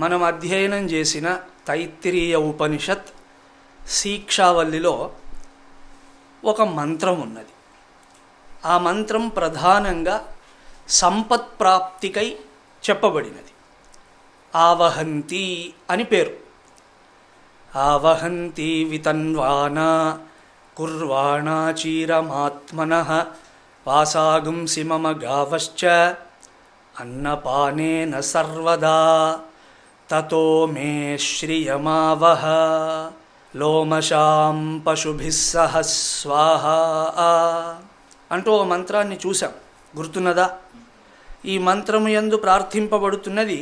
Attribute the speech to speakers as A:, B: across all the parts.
A: మనం అధ్యయనం చేసిన తైత్తిరీయ ఉపనిషత్ శిక్షావల్లిలో ఒక మంత్రం ఉన్నది. ఆ మంత్రం ప్రధానంగా సంపత్ ప్రాప్తికై చెప్పబడినది. ఆవహంతి అని పేరు. ఆవహంతి వితన్వానా కుర్వాణా చీరమాత్మనః వాసాగుంసి మమ గావశ్చ అన్నపానేన సర్వదా తతో మే శ్రియమావహ లోమశాం పశుభిః సహ స్వాహా అంటూ ఓ మంత్రాన్ని చూసాం. గుర్తున్నదా? ఈ మంత్రము యందు ప్రార్థింపబడుతున్నది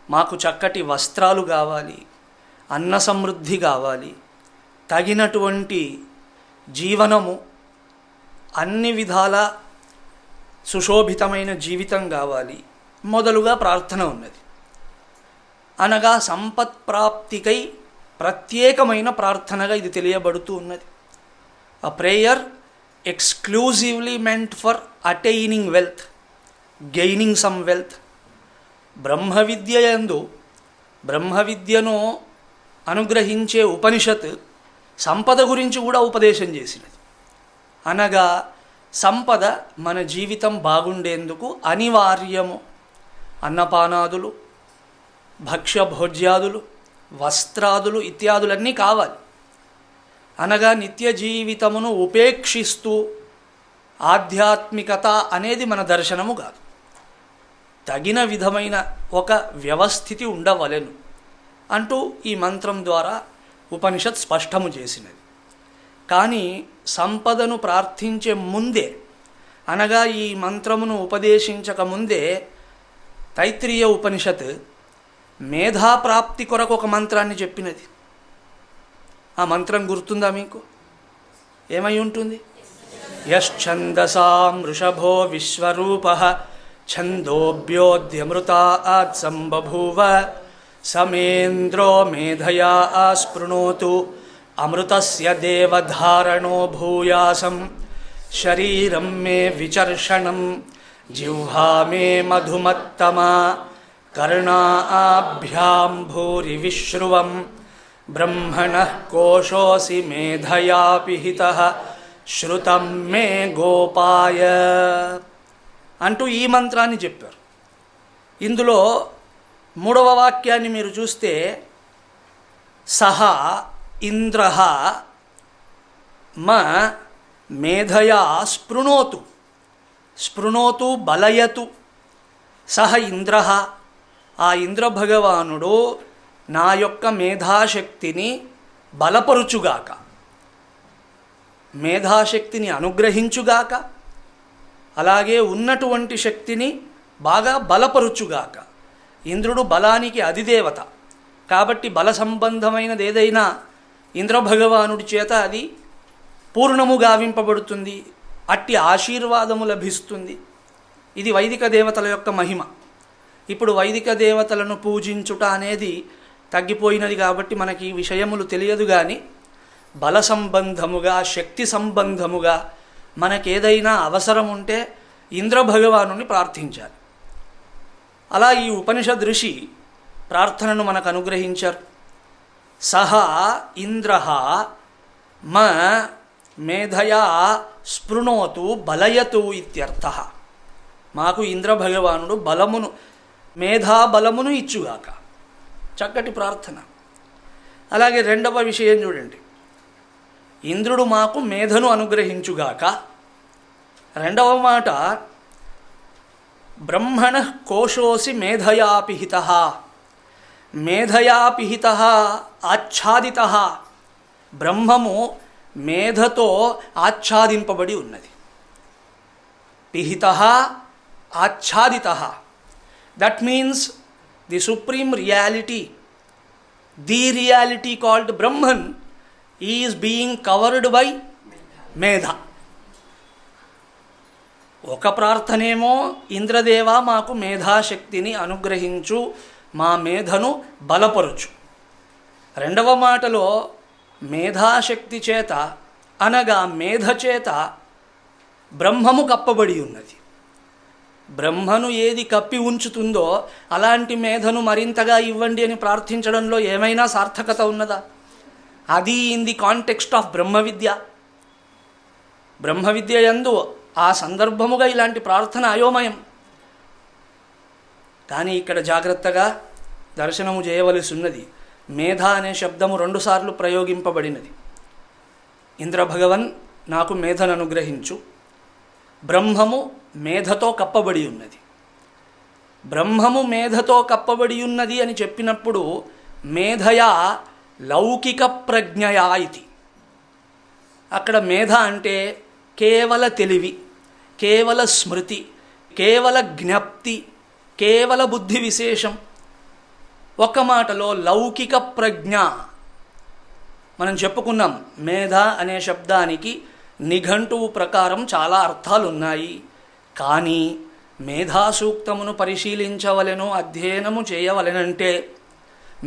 A: మాకు చక్కటి వస్త్రాలు కావాలి, అన్న సమృద్ధి కావాలి, తగినటువంటి జీవనము, అన్ని విధాల సుశోభితమైన జీవితం కావాలి మొదలుగా ప్రార్థన ఉన్నది. అనగా సంపత్ ప్రాప్తికై ప్రత్యేకమైన ప్రార్థనగా ఇది తెలియబడుతూ ఉన్నది. A prayer exclusively meant for attaining wealth, gaining some wealth. బ్రహ్మ విద్య యందు బ్రహ్మ విద్యను అనుగ్రహించే ఉపనిషత్ సంపద గురించి కూడా ఉపదేశం చేసినది. అనగా సంపద మన జీవితం బాగుండేందుకు అనివార్యము. అన్నపానాదులు, భక్ష్యభోజ్యాదులు, వస్త్రాదులు ఇత్యాదులన్నీ కావాలి. అనగా నిత్య జీవితమును ఉపేక్షిస్తూ ఆధ్యాత్మికత అనేది మన దర్శనము కాదు. తగిన విధమైన ఒక వ్యవస్థితి ఉండవలెను అంటూ ఈ మంత్రం ద్వారా ఉపనిషత్ స్పష్టము చేసినది. కానీ సంపదను ప్రార్థించే ముందే, అనగా ఈ మంత్రమును ఉపదేశించక ముందే తైత్తిరీయ ఉపనిషత్ మేధాప్రాప్తి కొరకు ఒక మంత్రాన్ని చెప్పినది. ఆ మంత్రం గుర్తుందా మీకు? ఏమై ఉంటుంది? యశ్చందసాం వృషభో విశ్వరూపః ఛందోభ్యోద్యమృతాత్ సంబభూవ సమేంద్రో మేధయా స్పృణోతు అమృతస్య దేవధారణో భూయాసం శరీరం మే విచర్షణం జిహ్వా మే మధుమత్తమా కర్ణాభ్యాం భూరి విశ్రువం బ్రహ్మణః కోశోసి మేధయా పిహితః శ్రుతం మే గోపాయ అంటూ ఈ మంత్రాన్ని చెప్పారు. ఇందులో 3వ వాక్యాన్ని మీరు చూస్తే సహా ఇంద్రః మ మేధయా స్పృణోతు, స్పృణోతు బలయతు. సహ ఇంద్రః, ఆ ఇంద్రభగవానుడు నా యొక్క మేధాశక్తిని బలపరుచుగాక, మేధాశక్తిని అనుగ్రహించుగాక, అలాగే ఉన్నటువంటి శక్తిని బాగా బలపరుచుగాక. ఇంద్రుడు బలానికి అధిదేవత కాబట్టి బల సంబంధమైనది ఏదైనా ఇంద్రభగవానుడి చేత అది పూర్ణము గావింపబడుతుంది, అట్టి ఆశీర్వాదము లభిస్తుంది. ఇది వైదిక దేవతల యొక్క మహిమ. ఇప్పుడు వైదిక దేవతలను పూజించుట అనేది తగ్గిపోయినది కాబట్టి మనకి ఈ విషయములు తెలియదు. కానీ బల సంబంధముగా, శక్తి సంబంధముగా మనకేదైనా అవసరం ఉంటే ఇంద్రభగవానుని ప్రార్థించాలి. అలా ఈ ఉపనిషద్ ఋషి ప్రార్థనను మనకు అనుగ్రహించారు. సహా ఇంద్రః మ మేధయా స్పృణోతు బలయతు ఇత్యర్థః. మాకు ఇంద్రభగవానుడు బలమును, మేధాబలమును ఇచ్చుగాక. చక్కటి ప్రార్థన. అలాగే 2వ విషయం చూడండి, ఇంద్రుడు మాకు మేధను అనుగ్రహించుగాక. 2వ మాట బ్రహ్మణః కోశోసి మేధయా పిహితః. మేధయా పిహితః ఆచ్ఛాదితః. బ్రహ్మము మేధతో ఆచ్ఛాదింపబడి ఉన్నది. పిహితః ఆచ్ఛాదితః. That means the supreme reality, the reality called Brahman is being covered by మేధ. ఒక ప్రార్థనేమో ఇంద్రదేవ మాకు మేధాశక్తిని అనుగ్రహించు, మా మేధను బలపరుచు. 2వ మాటలో మేధాశక్తి చేత అనగా మేధ చేత బ్రహ్మము కప్పబడి ఉన్నది. బ్రహ్మను ఏది కప్పి ఉంచుతుందో అలాంటి మేధను మరింతగా ఇవ్వండి అని ప్రార్థించడంలో ఏమైనా సార్థకత ఉన్నదా? అది ఇన్ ది కాంటెక్స్ట్ ఆఫ్ బ్రహ్మ విద్య. బ్రహ్మ విద్య యందు ఆ సందర్భముగా ఇలాంటి ప్రార్థన అయోమయం. కానీ ఇక్కడ జాగ్రత్తగా దర్శనము చేయవలసి ఉన్నది. మేధ అనే శబ్దము 2 సార్లు ప్రయోగింపబడినది. ఇంద్రభగవన్ నాకు మేధను అనుగ్రహించు. బ్రహ్మము మేధతో కప్పబడి ఉన్నది. బ్రహ్మము మేధతో కప్పబడి ఉన్నది అని చెప్పినప్పుడు మేధయా లౌకిక ప్రజ్ఞయా ఇది. అక్కడ మేధ అంటే కేవల తెలివి, కేవల స్మృతి, కేవల జ్ఞప్తి, కేవల బుద్ధి విశేషం. ఒక మాటలో లౌకిక ప్రజ్ఞ. మనం చెప్పుకున్నాం మేధ అనే శబ్దానికి నిఘంటువు ప్రకారం చాలా అర్థాలు ఉన్నాయి. కానీ మేధాసూక్తమును పరిశీలించవలెను, అధ్యయనము చేయవలెనంటే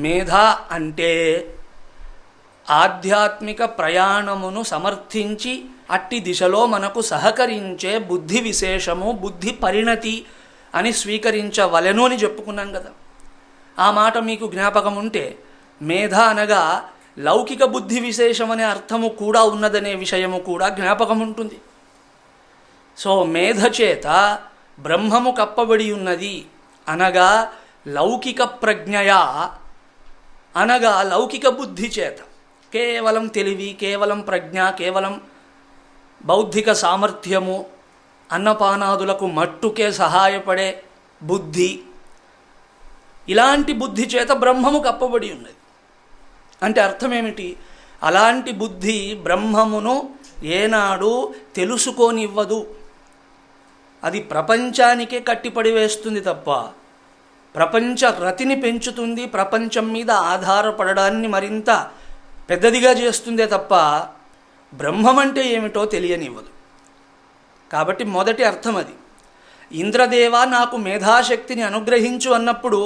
A: మేధ అంటే ఆధ్యాత్మిక ప్రయాణమును సమర్థించి అట్టి దిశలో మనకు సహకరించే బుద్ధి విశేషము, బుద్ధి పరిణతి అని స్వీకరించవలెను అని చెప్పుకున్నాం కదా. ఆ మాట మీకు జ్ఞాపకం ఉంటే మేధ అనగా లౌకిక బుద్ధి విశేషం అనే అర్థము కూడా ఉన్నదనే విషయము కూడా జ్ఞాపకం ఉంటుంది. సో మేధ చేత బ్రహ్మము కప్పబడి ఉన్నది అనగా లౌకిక ప్రజ్ఞయా అనగా లౌకిక బుద్ధి చేత, కేవలం తెలివి, కేవలం ప్రజ్ఞ, కేవలం బౌద్ధిక సామర్థ్యము, అన్నపానాదులకు మట్టుకే సహాయపడే బుద్ధి, ఇలాంటి బుద్ధి చేత బ్రహ్మము కప్పబడి ఉన్నది. అంటే అర్థం ఏమిటి? అలాంటి బుద్ధి బ్రహ్మమును ఏనాడు తెలుసుకోనివ్వదు. అది ప్రపంచానికే కట్టిపడి వేస్తుంది తప్ప ప్రపంచ రతిని పెంచుతుంది, ప్రపంచం మీద ఆధారపడడాన్ని మరింత పెద్దదిగా చేస్తుందే తప్ప బ్రహ్మం అంటే ఏమిటో తెలియనివ్వదు. కాబట్టి మొదటి అర్థం అది. ఇంద్రదేవ నాకు మేధాశక్తిని అనుగ్రహించు అన్నప్పుడు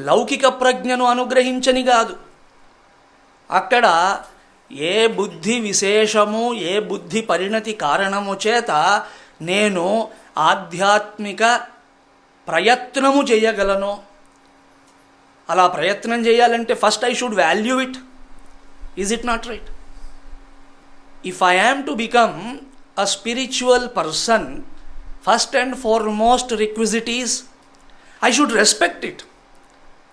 A: లౌకిక ప్రజ్ఞను అనుగ్రహించని కాదు. అక్కడ ఏ బుద్ధి విశేషము, ఏ బుద్ధి పరిణతి కారణము చేత నేను ఆధ్యాత్మిక ప్రయత్నము చేయగలను. అలా ప్రయత్నం చేయాలంటే first I should value it. Is it not right? If I am to become a spiritual person, first and foremost requisite is I should respect it.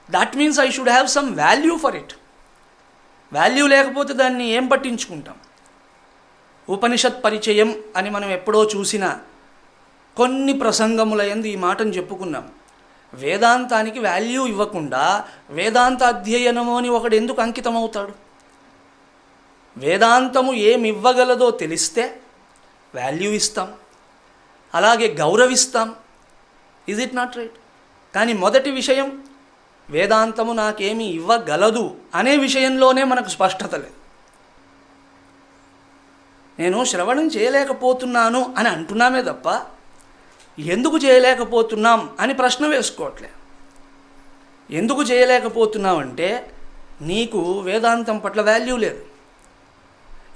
A: That means I should have some value for it. Value లేకపోతే దాన్ని ఏం పట్టించుకుంటాం? ఉపనిషత్ పరిచయం అని మనం ఎప్పుడో చూసిన కొన్ని ప్రసంగముల యందు ఈ మాటను చెప్పుకున్నాం. వేదాంతానికి వాల్యూ ఇవ్వకుండా వేదాంత అధ్యయనము అని ఒకడు ఎందుకు అంకితమవుతాడు? వేదాంతము ఏమి ఇవ్వగలదో తెలిస్తే వాల్యూ ఇస్తాం, అలాగే గౌరవిస్తాం. Is it not right? కానీ మొదటి విషయం వేదాంతము నాకేమి ఇవ్వగలదు అనే విషయంలోనే మనకు స్పష్టత లేదు. నేను శ్రవణం చేయలేకపోతున్నాను అని అంటున్నామే తప్ప ఎందుకు చేయలేకపోతున్నాం అని ప్రశ్న వేసుకోవట్లే. ఎందుకు చేయలేకపోతున్నామంటే నీకు వేదాంతం పట్ల వాల్యూ లేదు.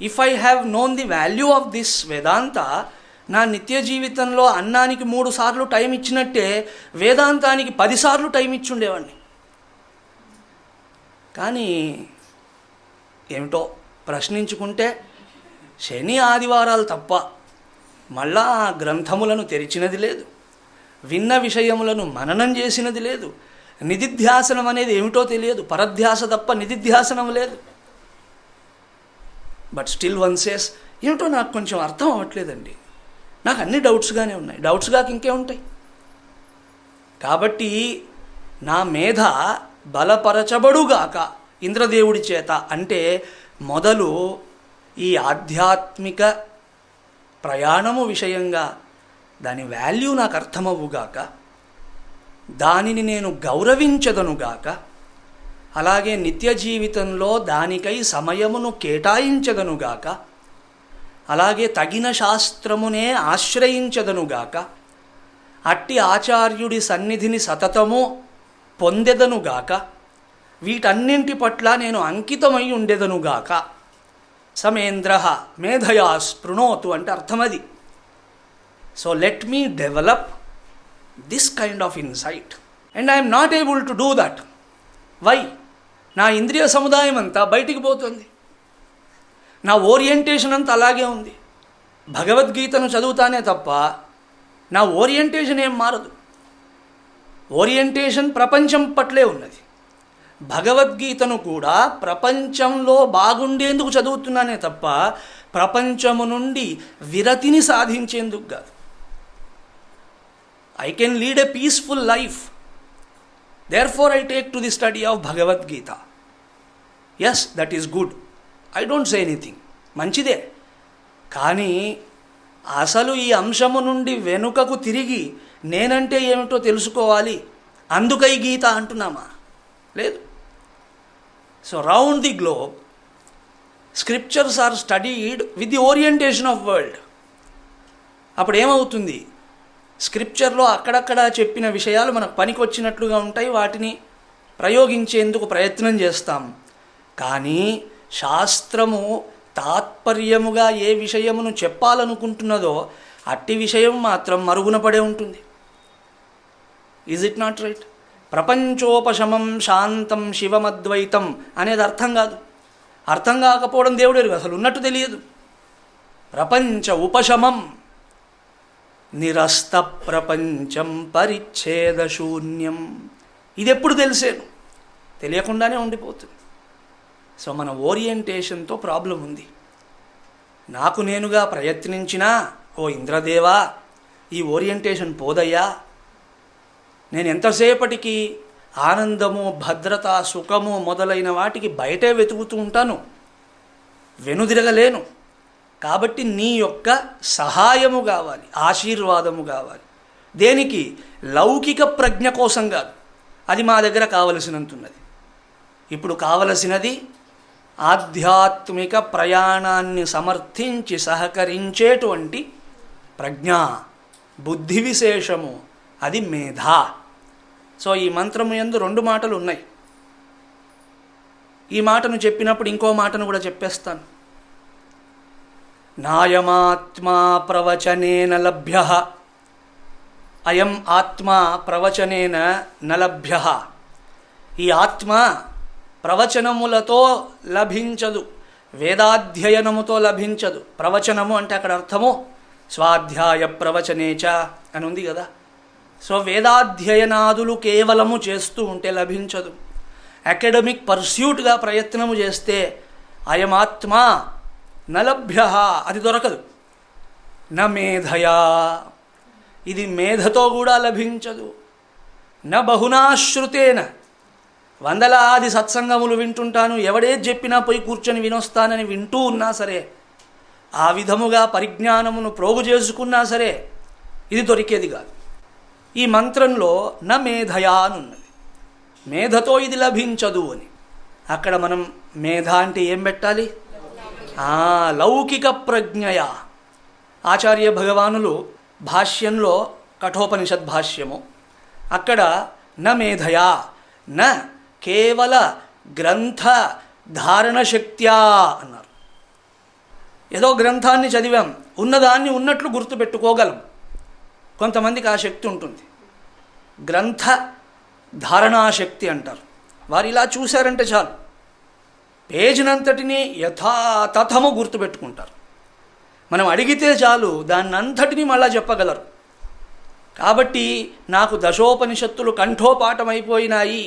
A: If I have known the value of this Vedanta, నా నిత్య జీవితంలో అన్నానికి 3 సార్లు టైం ఇచ్చినట్టే వేదాంతానికి 10 సార్లు టైం ఇచ్చి ఉండేవాడిని. కానీ ఏమిటో ప్రశ్నించుకుంటే శని ఆదివారాలు తప్ప మళ్ళా ఆ గ్రంథములను తెరిచినది లేదు, విన్న విషయములను మననం చేసినది లేదు. నిధిధ్యాసనం అనేది ఏమిటో తెలియదు, పరధ్యాస తప్ప నిధిధ్యాసనం లేదు. బట్ స్టిల్ వన్ సేస్ ఏమిటో నాకు కొంచెం అర్థం అవ్వట్లేదండి, నాకు అన్ని డౌట్స్గానే ఉన్నాయి. డౌట్స్గా ఇంకే ఉంటాయి. కాబట్టి నా మేధ బలపరచబడుగాక ఇంద్రదేవుడి చేత. అంటే మొదలు ఈ ఆధ్యాత్మిక ప్రయాణము విషయంగా దాని వాల్యూ నాకు అర్థమవుగాక, దానిని నేను గౌరవించదనుగాక, అలాగే నిత్య జీవితంలో దానికై సమయమును కేటాయించదనుగాక, అలాగే తగిన శాస్త్రమునే ఆశ్రయించదనుగాక, అట్టి ఆచార్యుడి సన్నిధిని సతతము పొందెదనుగాక, వీటన్నింటి పట్ల నేను అంకితమై ఉండెదనుగాక. సమేంద్ర మేధయా స్పృణోతు అంటే అర్థమది. So let me develop this kind of insight. And I'm not able to do that. Why? నా ఇంద్రియ సముదాయం అంతా బయటికి పోతుంది, నా ఓరియంటేషన్ అంతా అలాగే ఉంది. భగవద్గీతను చదువుతానే తప్ప నా ఓరియంటేషన్ ఏం మారదు. ఓరియంటేషన్ ప్రపంచం పట్లే ఉన్నది. భగవద్గీతను కూడా ప్రపంచంలో బాగుండేందుకు చదువుతున్నానే తప్ప ప్రపంచము నుండి విరతిని సాధించేందుకు కాదు. I can lead a peaceful life, therefore I take to the study of Bhagavad Gita. Yes, that is good. I don't say anything. మంచిదే. కానీ అసలు ఈ అంశము నుండి వెనుకకు తిరిగి నేనంటే ఏమిటో తెలుసుకోవాలి, అందుకై గీత అంటున్నామా? లేదు. So round the globe scriptures are studied with the orientation of world. అప్పుడు ఏమవుతుంది? స్క్రిప్చర్లో అక్కడక్కడ చెప్పిన విషయాలు మనకు పనికొచ్చినట్లుగా ఉంటాయి, వాటిని ప్రయోగించేందుకు ప్రయత్నం చేస్తాం. కానీ శాస్త్రము తాత్పర్యముగా ఏ విషయమును చెప్పాలనుకుంటున్నదో అట్టి విషయం మాత్రం మరుగున పడే ఉంటుంది. Is it not right? ప్రపంచోపశమం శాంతం శివమద్వైతం అనేది అర్థం కాదు. అర్థం కాకపోవడం దేవుడు అసలు ఉన్నట్టు తెలియదు. ప్రపంచ ఉపశమం, నిరస్త ప్రపంచం పరిచ్ఛేద శూన్యం. ఇది ఎప్పుడు తెలిసేను? తెలియకుండానే ఉండిపోతుంది. సో మన ఓరియంటేషన్తో ప్రాబ్లం ఉంది. నాకు నేనుగా ప్రయత్నించినా, ఓ ఇంద్రదేవా ఈ ఓరియంటేషన్ పోదయ్యా, నేను ఎంతసేపటికి ఆనందము, భద్రత, సుఖము మొదలైన వాటికి బయటే వెతుకుతూ ఉంటాను, వెనుదిరగలేను. కాబట్టి నీ యొక్క సహాయము కావాలి, ఆశీర్వాదము కావాలి. దేనికి? లౌకిక ప్రజ్ఞ కోసం కాదు, అది మా దగ్గర కావలసినంతున్నది. ఇప్పుడు కావలసినది ఆధ్యాత్మిక ప్రయాణాన్ని సమర్థించి సహకరించేటువంటి ప్రజ్ఞ, బుద్ధి విశేషము, అది మేధ. సో ఈ మంత్రము యందు 2 మాటలు ఉన్నాయి. ఈ మాటను చెప్పినప్పుడు ఇంకో మాటను కూడా చెప్పేస్తాను. నాయమాత్మా ప్రవచనేన లభ్యః, అయం ఆత్మా ప్రవచనేన నలభ్యః. ఈ ఆత్మ ప్రవచనములతో లభించదు, వేదాధ్యయనముతో లభించదు. ప్రవచనము అంటే అక్కడ అర్థము స్వాధ్యాయ ప్రవచనేచ అని ఉంది కదా. సో వేదాధ్యయనాదులు కేవలము చేస్తూ ఉంటే లభించదు. అకాడమిక్ పర్స్యూట్గా ప్రయత్నము చేస్తే అయమాత్మ నలభ్య, అది దొరకదు. న మేధయా, ఇది మేధతో కూడా లభించదు. న బహునాశ్రుతేన, వందలాది సత్సంగములు వింటుంటాను, ఎవడేది చెప్పినా పోయి కూర్చొని వినొస్తానని వింటూ ఉన్నా సరే, ఆ విధముగా పరిజ్ఞానమును ప్రోగు చేసుకున్నా సరే ఇది దొరికేది కాదు. ఈ మంత్రంలో న మేధయా అని ఉన్నది, మేధతో ఇది లభించదు అని. అక్కడ మనం మేధ అంటే ఏం పెట్టాలి? లౌకిక ప్రజ్ఞయ. ఆచార్య భగవానులు భాష్యంలో, కఠోపనిషద్ భాష్యము, అక్కడ న మేధయా, న కేవల గ్రంథ ధారణ శక్త్యా అన్నారు. ఏదో గ్రంథాన్ని చదివాం, ఉన్నదాన్ని ఉన్నట్లు గుర్తుపెట్టుకోగలం. కొంతమందికి ఆ శక్తి ఉంటుంది, గ్రంథ ధారణాశక్తి అంటారు. వారు ఇలా చూశారంటే చాలు, పేజీనంతటినీ యథాతథము గుర్తుపెట్టుకుంటారు. మనం అడిగితే చాలు దాన్నంతటినీ మళ్ళా చెప్పగలరు. కాబట్టి నాకు దశోపనిషత్తులు కంఠోపాఠమైపోయినాయి,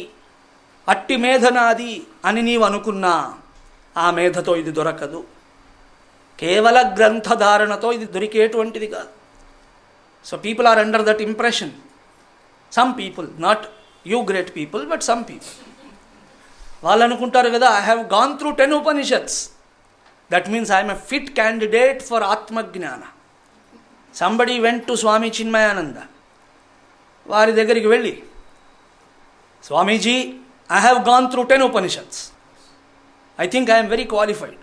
A: అట్టి మేధ నాది అని నీవు అనుకున్నా, ఆ మేధతో ఇది దొరకదు. కేవల గ్రంథధారణతో ఇది దొరికేటువంటిది కాదు. So people are under that impression. Some people, not you great people, but some people. వాళ్ళు అనుకుంటారు కదా, I have gone through 10 Upanishads, that means I'm a fit candidate for ఆత్మజ్ఞాన. Somebody went to Swami Chinmayananda, వారి దగ్గరికి వెళ్ళి, Swamiji I have gone through 10 Upanishads, I think I'm very qualified,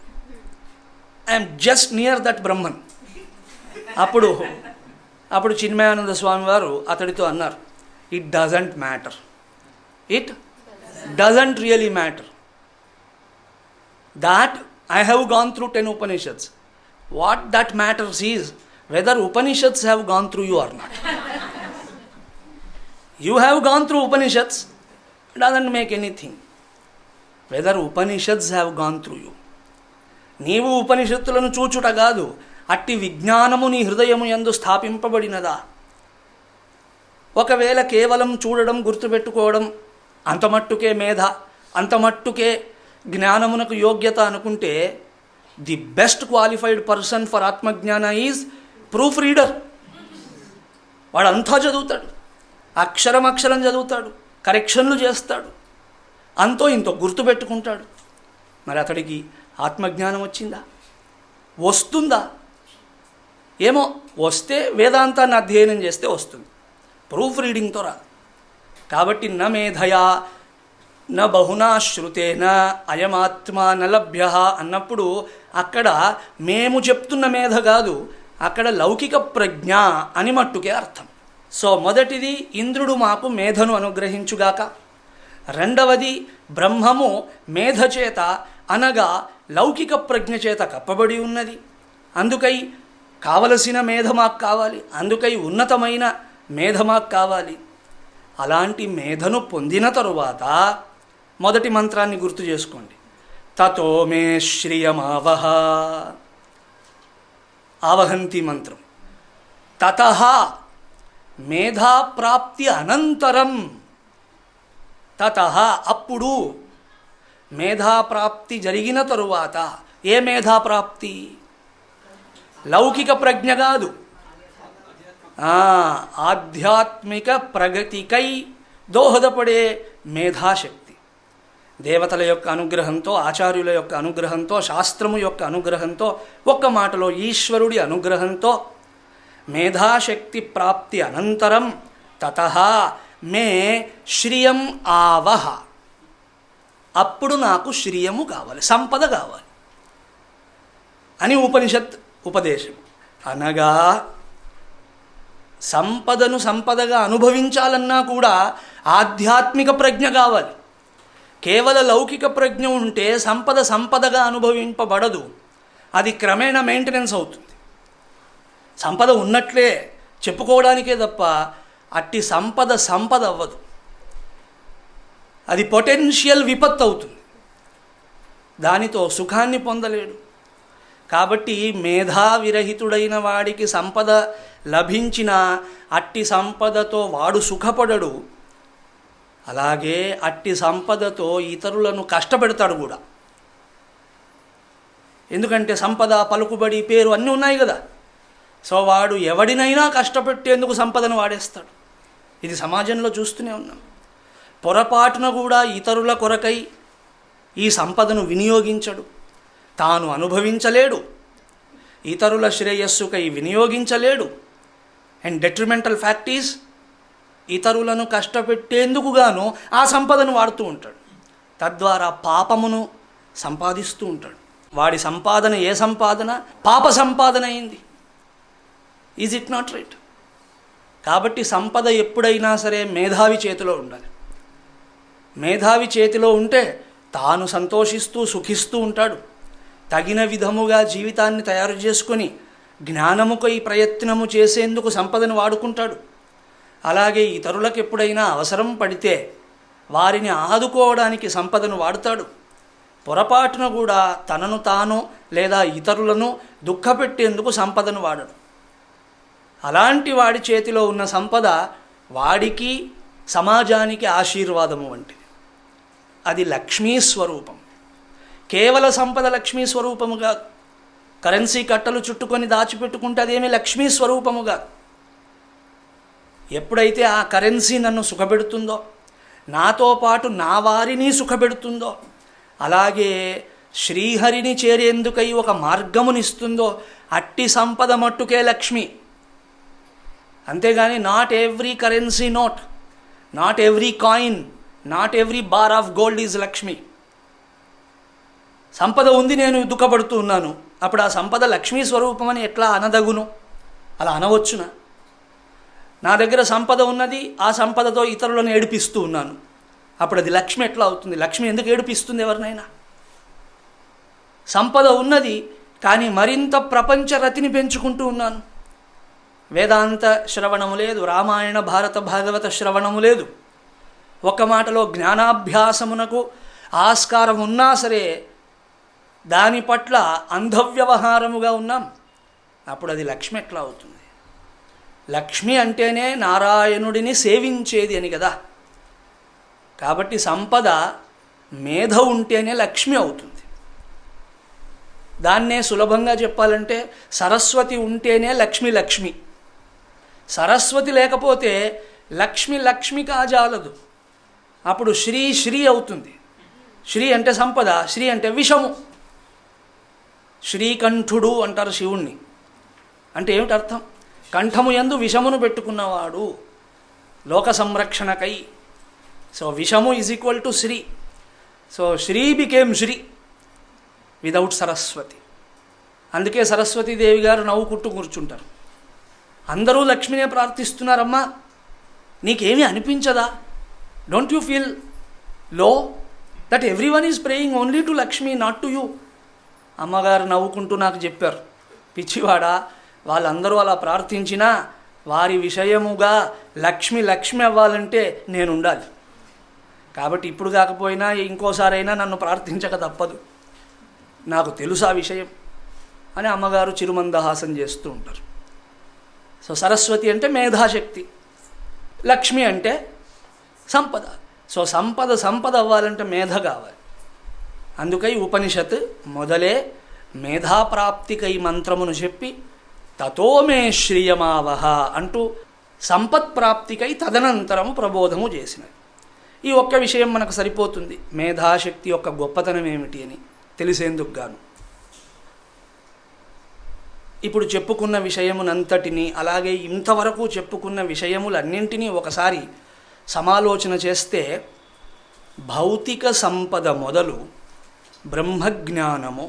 A: I'm just near that Brahman. అప్పుడు చిన్మయానంద స్వామి వారు అతడితో అన్నారు, it doesn't matter, it doesn't really matter that I have gone through 10 Upanishads. What that matters is whether Upanishads have gone through you or not. You have gone through Upanishads, doesn't make anything. Whether Upanishads have gone through you. నీవు ఉపనిషత్తులను చూచుట కాదు, అట్టి విజ్ఞానము నీ హృదయము యందు స్థాపింపబడినదా? ఒకవేళ కేవలం చూడడం, గుర్తుపెట్టుకోవడం, అంతమట్టుకే మేధ, అంతమట్టుకే జ్ఞానమునకు యోగ్యత అనుకుంటే, the best qualified person for ఆత్మజ్ఞాన ఈజ్ ప్రూఫ్ రీడర్. వాడు అంతా చదువుతాడు, అక్షరం అక్షరం చదువుతాడు, కరెక్షన్లు చేస్తాడు, అంతో ఇంతో గుర్తుపెట్టుకుంటాడు. మరి అతడికి ఆత్మజ్ఞానం వచ్చిందా? వస్తుందా? ఏమో, వస్తే వేదాంతాన్ని అధ్యయనం చేస్తే వస్తుంది, ప్రూఫ్ రీడింగ్తో రాదు. కాబట్టి న మేధయా న బహునా శ్రుతేన అయమాత్మా న లభ్య అన్నప్పుడు అక్కడ మేము చెప్తున్న మేధ కాదు, అక్కడ లౌకిక ప్రజ్ఞ అని మట్టుకే అర్థం. సో మొదటిది, ఇంద్రుడు మాకు మేధను అనుగ్రహించుగాక. రెండవది, బ్రహ్మము మేధ చేత అనగా లౌకిక ప్రజ్ఞ చేత కప్పబడి ఉన్నది. అందుకై కావలసిన మేధ మాకు కావాలి, అందుకై ఉన్నతమైన మేధ మాకు కావాలి. అలాంటి మేధను పొందిన తరువాత మొదటి మంత్రాన్ని గుర్తు చేసుకోండి. తతో మే శ్రియమావహ, ఆవహంతి మంత్రం. తతః మేధాప్రాప్తి అనంతరం, తతః అప్పుడు, మేధాప్రాప్తి జరిగిన తరువాత. ఏ మేధాప్రాప్తి? లౌకిక ప్రజ్ఞ కాదు, ఆధ్యాత్మిక ప్రగతికై దోహదపడే మేధాశక్తి. దేవతల యొక్క అనుగ్రహంతో, ఆచార్యుల యొక్క అనుగ్రహంతో, శాస్త్రము యొక్క అనుగ్రహంతో, ఒక్క మాటలో ఈశ్వరుడి అనుగ్రహంతో మేధాశక్తి ప్రాప్తి అనంతరం తతః మే శ్రియం ఆవహ, అప్పుడు నాకు శ్రియము కావాలి, సంపద కావాలి అని ఉపనిషత్ ఉపదేశం. అనగా సంపదను సంపదగా అనుభవించాలన్నా కూడా ఆధ్యాత్మిక ప్రజ్ఞ కావాలి. కేవల లౌకిక ప్రజ్ఞ ఉంటే సంపద సంపదగా అనుభవింపబడదు, అది క్రమేణా మెయింటెనెన్స్ అవుతుంది. సంపద ఉన్నట్లే చెప్పుకోవడానికే తప్ప అట్టి సంపద సంపద అవ్వదు, అది పొటెన్షియల్ విపత్తు అవుతుంది, దానితో సుఖాన్ని పొందలేడు. కాబట్టి మేధావిరహితుడైన వాడికి సంపద లభించిన అట్టి సంపదతో వాడు సుఖపడడు, అలాగే అట్టి సంపదతో ఇతరులను కష్టపెడతాడు కూడా. ఎందుకంటే సంపద, పలుకుబడి, పేరు అన్నీ ఉన్నాయి కదా. సో వాడు ఎవడినైనా కష్టపెట్టేందుకు సంపదను వాడేస్తాడు. ఇది సమాజంలో చూస్తూనే ఉన్నాం. పొరపాటున కూడా ఇతరుల కొరకై ఈ సంపదను వినియోగించడు, తాను అనుభవించలేడు, ఇతరుల శ్రేయస్సుకై వినియోగించలేడు. అండ్ డెట్రిమెంటల్ ఫ్యాక్ట్ ఈజ్, ఇతరులను కష్టపెట్టేందుకు గాను ఆ సంపదను వాడుతూ ఉంటాడు, తద్వారా పాపమును సంపాదిస్తూ ఉంటాడు. వాడి సంపాదన ఏ సంపాదన? పాప సంపాదన అయింది. Is it not right? కాబట్టి సంపద ఎప్పుడైనా సరే మేధావి చేతిలో ఉండాలి. మేధావి చేతిలో ఉంటే తాను సంతోషిస్తూ సుఖిస్తూ ఉంటాడు, తగిన విధముగా జీవితాన్ని తయారు చేసుకొని జ్ఞానముకై ప్రయత్నము చేసేందుకు సంపదను వాడుకుంటాడు. అలాగే ఇతరులకు ఎప్పుడైనా అవసరం పడితే వారిని ఆదుకోవడానికి సంపదను వాడుతాడు. పొరపాటున కూడా తనను తాను లేదా ఇతరులను దుఃఖపెట్టేందుకు సంపదను వాడడు. అలాంటి వాడి చేతిలో ఉన్న సంపద వాడికి, సమాజానికి ఆశీర్వాదము వంటిది. అది లక్ష్మీ స్వరూపం. కేవల సంపద లక్ష్మీ స్వరూపముగా, కరెన్సీ కట్టలు చుట్టుకొని దాచిపెట్టుకుంటే అదేమీ లక్ష్మీ స్వరూపముగా. ఎప్పుడైతే ఆ కరెన్సీ నన్ను సుఖపెడుతుందో, నాతో పాటు నా వారిని సుఖపెడుతుందో, అలాగే శ్రీహరిని చేరేందుకై ఒక మార్గమునిస్తుందో, అట్టి సంపద మట్టుకే లక్ష్మి. అంతేగాని not every currency note, not every coin, not every bar of gold is Lakshmi. సంపద ఉంది, నేను దుఃఖపడుతూ ఉన్నాను, అప్పుడు ఆ సంపద లక్ష్మీ స్వరూపం అని ఎట్లా అనదగును? అలా అనవచ్చునా? నా దగ్గర సంపద ఉన్నది, ఆ సంపదతో ఇతరులను ఏడిపిస్తూ ఉన్నాను, అప్పుడు అది లక్ష్మి ఎట్లా అవుతుంది? లక్ష్మి ఎందుకు ఏడిపిస్తుంది ఎవరినైనా? సంపద ఉన్నది, కానీ మరింత ప్రపంచ రతిని పెంచుకుంటూ ఉన్నాను, వేదాంత శ్రవణము లేదు, రామాయణ భారత భాగవత శ్రవణము లేదు. ఒక మాటలో జ్ఞానాభ్యాసమునకు ఆస్కారం ఉన్నా సరే దాని పట్ల అంధవ్యవహారముగా ఉన్నాం. అప్పుడు అది లక్ష్మి ఎట్లా అవుతుంది? లక్ష్మి అంటేనే నారాయణుడిని సేవించేది అని కదా. కాబట్టి సంపద మేధ ఉంటేనే లక్ష్మి అవుతుంది. దాన్నే సులభంగా చెప్పాలంటే సరస్వతి ఉంటేనే లక్ష్మి లక్ష్మి. సరస్వతి లేకపోతే లక్ష్మి లక్ష్మి కాజాలదు. అప్పుడు శ్రీ శ్రీ అవుతుంది. శ్రీ అంటే సంపద, శ్రీ అంటే విషము. శ్రీకంఠుడు అంటారు శివుణ్ణి. అంటే ఏమిటి అర్థం? కంఠము యందు విషమును పెట్టుకున్నవాడు లోక సంరక్షణకై. సో విషము is equal to Shri. So Shri became Shri without Saraswati. అందుకే సరస్వతీదేవి గారు నవ్వుకుంటూ కూర్చుంటారు. అందరూ లక్ష్మినే ప్రార్థిస్తున్నారమ్మా, నీకేమీ అనిపించదా? Don't you feel low that everyone is praying only to Lakshmi, not to you? అమ్మగారు నవ్వుకుంటూ నాకు చెప్పారు, పిచ్చివాడా, వాళ్ళందరూ అలా ప్రార్థించినా వారి విషయముగా లక్ష్మి లక్ష్మి అవ్వాలంటే నేను ఉండాలి. కాబట్టి ఇప్పుడు కాకపోయినా ఇంకోసారైనా నన్ను ప్రార్థించక తప్పదు, నాకు తెలుసు ఆ విషయం అని అమ్మగారు చిరుమందహాసం చేస్తూ ఉంటారు. సో సరస్వతి అంటే మేధాశక్తి, లక్ష్మి అంటే సంపద. సో సంపద అవ్వాలంటే మేధ కావాలి. అందుకై ఉపనిషత్ మొదలే మేధాప్రాప్తికై మంత్రమును చెప్పి తతో మే శ్రియమావహ అంటూ సంపత్ప్రాప్తికై తదనంతరము ప్రబోధము చేసినది. ఈ ఒక్క విషయం మనకు సరిపోతుంది మేధాశక్తి యొక్క గొప్పతనం ఏమిటి అని తెలిసేందుకు గాను. ఇప్పుడు చెప్పుకున్న విషయమునంతటినీ, అలాగే ఇంతవరకు చెప్పుకున్న విషయములన్నింటినీ ఒకసారి సమాలోచన చేస్తే భౌతిక సంపద మొదలు బ్రహ్మజ్ఞానము,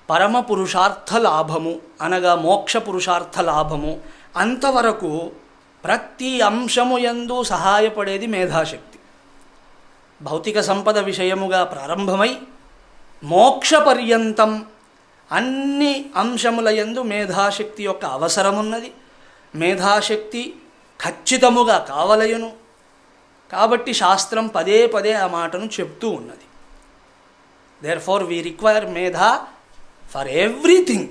A: పరమ పురుషార్థ లాభము అనగా మోక్ష పురుషార్థ లాభము అంతవరకు ప్రతి అంశము యందు సహాయపడేది మేధాశక్తి. భౌతిక సంపద విషయముగా ప్రారంభమై మోక్ష పర్యంతం అన్ని అంశముల యందు మేధాశక్తి యొక్క అవసరమున్నది. మేధాశక్తి ఖచ్చితముగా కావలయును. కాబట్టి శాస్త్రం పదే పదే ఆ మాటను చెప్తూ ఉన్నది. దేర్ఫోర్ వీ రిక్వైర్ మేధా ఫర్ ఎవ్రీథింగ్.